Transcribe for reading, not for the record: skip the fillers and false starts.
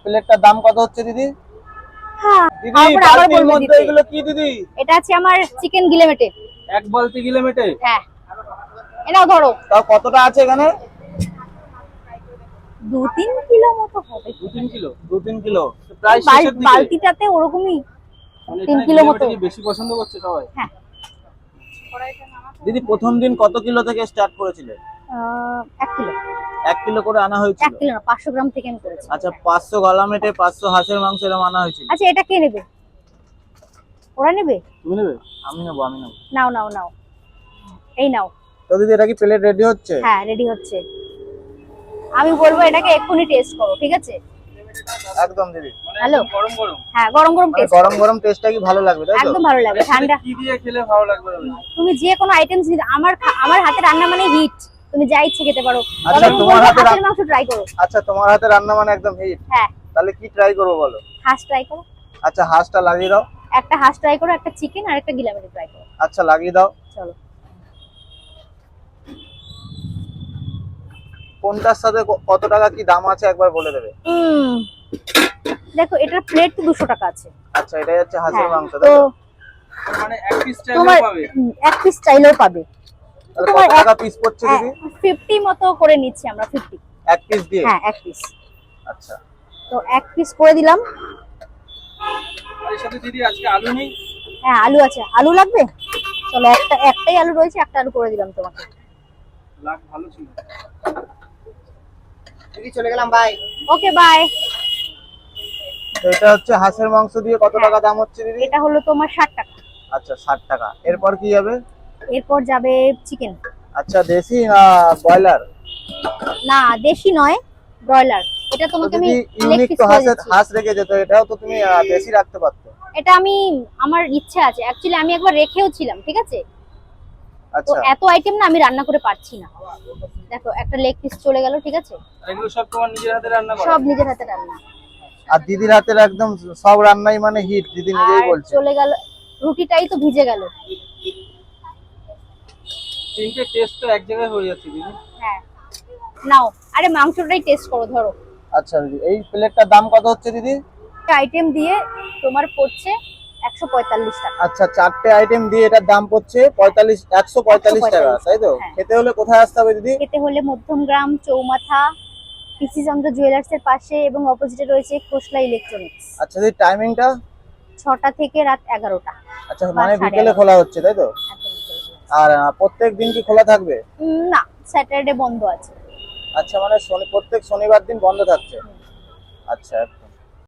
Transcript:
প্লেটটার দাম কত হচ্ছে দিদি? হ্যাঁ, দিদি তারপরে আবার বালতির বলবে মধ্যে দিতে। এগুলো কি দিদি? এটা আছে আমার চিকেন গিলেমেটে। এক বালতি গিলেমেটে? হ্যাঁ, এটাও ধরো। তাও কতটা আছে এখানে? 2-3 কিলো মতো হবে। 2-3 কিলো? 2-3 কিলো প্রায় শেষের দিকে। বালতিটাতে ওরকমই মানে 3 এখানে কিলো মতো। গিলেমেটে কি বেশি পছন্দ করছে সবাই? হ্যাঁ। দিদি প্রথম দিন কত কিলো থেকে স্টার্ট করেছিলে? 1 কিলো। 1 কিলো করে আনা হয়েছিল? 1 কিলো না, 500 গ্রাম থেকে আমি করেছি। আচ্ছা 500 গলামেটে 500 হাঁসের মাংস এরকম আনা হয়েছিল। আচ্ছা, এটা কে নেবে? ওরা নেবে? তুমি নেবে? আমি নেবো, আমি নেবো। নাও নাও নাও, এই নাও। তো দিদি এটা কি প্লেট রেডি হচ্ছে? হ্যাঁ, রেডি হচ্ছে। আমি বলবো এটাকে এক্ষুনি টেস্ট করো, ঠিক আছে? একদম দিদি। হ্যালো, গরম গরম? হ্যাঁ, গরম গরম টেস্ট। গরম গরম টেস্টটা কি ভালো লাগবে তাই তো? একদম ভালো লাগবে। ঠান্ডা কি দিয়ে খেলে ভালো লাগবে? তুমি যে কোনো আইটেমস দিতে, আমার হাতে রান্না মানে হিট। তুমি যা ইচ্ছে খেতে পারো। আচ্ছা তবে তোমার হাতে হাঁসের মাংস ট্রাই করো। আচ্ছা তোমার হাতে রান্না মানে একদম হিট। হ্যাঁ, তাহলে কি ট্রাই করবো বলো? হাঁস ট্রাই করো। আচ্ছা হাঁসটা লাগিয়ে দাও। একটা হাঁস ট্রাই করো, একটা চিকেন আর একটা গিলামেটি ট্রাই করো। আচ্ছা লাগিয়ে দাও। চলো। কোনটার সাথে কত টাকা কি দাম আছে একবার বলে দেবে? দেখো, এটার প্লেট তো 200 টাকা আছে। আচ্ছা এটাই হচ্ছে হাঁসের হ্যাঁ, মাংস তো তাই তো? মানে এক পিস চাইলেও পাবে? এক পিস চাইলেও পাবে। তাহলে কত টাকা পিস পড়ছে দিদি? 50 মতো করে নিচ্ছি আমরা, 50। এক পিস দিয়ে? হ্যাঁ, এক পিস। আচ্ছা, তো এক পিস করে দিলাম। আর এর সাথে দিদি আজকে আলু নেই? হ্যাঁ, আলু আছে। আলু লাগবে? চলো, একটাই আলু রয়েছে, একটা আলু করে দিলাম তোমাকে। লাগ ভালো ছিল দিদি, চলে গেলাম, বাই। Okay, by. তো এটা হচ্ছে হাঁসের মাংস দিয়ে কত টাকা দাম হচ্ছে দিদি? এটা হলো তোমার 60 টাকা। আচ্ছা 60 টাকা। এরপর কি যাবে? এরপর যাবে চিকেন। আচ্ছা দেশি না ব্রয়লার? না, দেশি নয়, ব্রয়লার। এটা তোমাকে আমি লেগ ইউনিক পিস তো করে দিচ্ছি। হাঁস রেখেছে, তো এটাও তো তুমি দেশি রাখতে পারতো। এটা আমার ইচ্ছা আছে, অ্যাকচুয়ালি আমি একবার রেখেও ছিলাম, ঠিক আছে? তো আচ্ছা এত আইটেম না আমি রান্না করে পারছি না। দেখো, একটা লেগ পিস চলে গেল, ঠিক আছে? এগুলো সব তোমার নিজের হাতে রান্না করা? সব নিজের হাতে রান্না। আর দিদির হাতের একদম সব রান্নাই মানে হিট, দিদি নিজেই আর বলছে। চলে গেল, রুটিটাই তো ভিজে গেল। তিনটে টেস্ট তো এক জায়গায় হয়ে যাচ্ছে দিদি। হ্যাঁ, নাও। আরে মাংসটাই টেস্ট করো, ধরো। আচ্ছা দিদি, এই প্লেটটার দাম কত হচ্ছে দিদি? আইটেম দিয়ে তোমার পড়ছে 145 টাকা। আচ্ছা চারটে আইটেম দিয়ে এটার দাম পড়ছে 145 টাকা তাই তো? হ্যাঁ। খেতে হলে কোথায় আসতে হবে দিদি? খেতে হলে মধ্যমগ্রাম চৌমাথা পিসি চন্দ্র জুয়েলার্স এর পাশে, এবং অপোজিটে রয়েছে খোসলা ইলেকট্রনিক্স। আচ্ছা দিদি টাইমিংটা? 6টা থেকে রাত 11টা। আচ্ছা মানে বিকেলে খোলা হচ্ছে তাই তো? আর প্রত্যেক দিন কি খোলা থাকবে? না, স্যাটারডে বন্ধ আছে। আচ্ছা মানে প্রত্যেক শনিবার দিন বন্ধ থাকছে। আচ্ছা